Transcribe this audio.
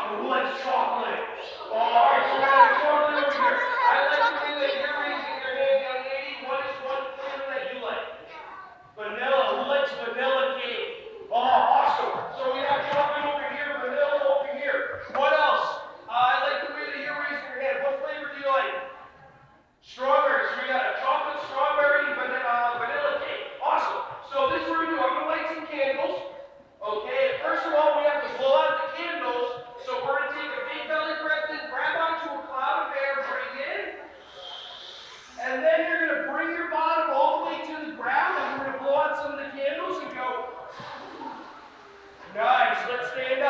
chocolate. Who likes chocolate? All right, so we got chocolate over here. I like the way that you're raising your hand, young lady. What is one flavor that you like? Vanilla. Who likes vanilla cake? Oh, awesome. So we have chocolate over here, vanilla over here. What else? I like the way that you're raising your hand. What flavor do you like? Strawberry. So we got a chocolate, strawberry, vanilla cake. Awesome. So this is what we're going to do. I'm going to light some candles. Okay, first of all, we have to blow out the candles. So we're going to take a big belly breath in, grab onto a cloud of air, breathe in. And then you're going to bring your bottom all the way to the ground, and we're going to blow out some of the candles and go. Nice. Let's stand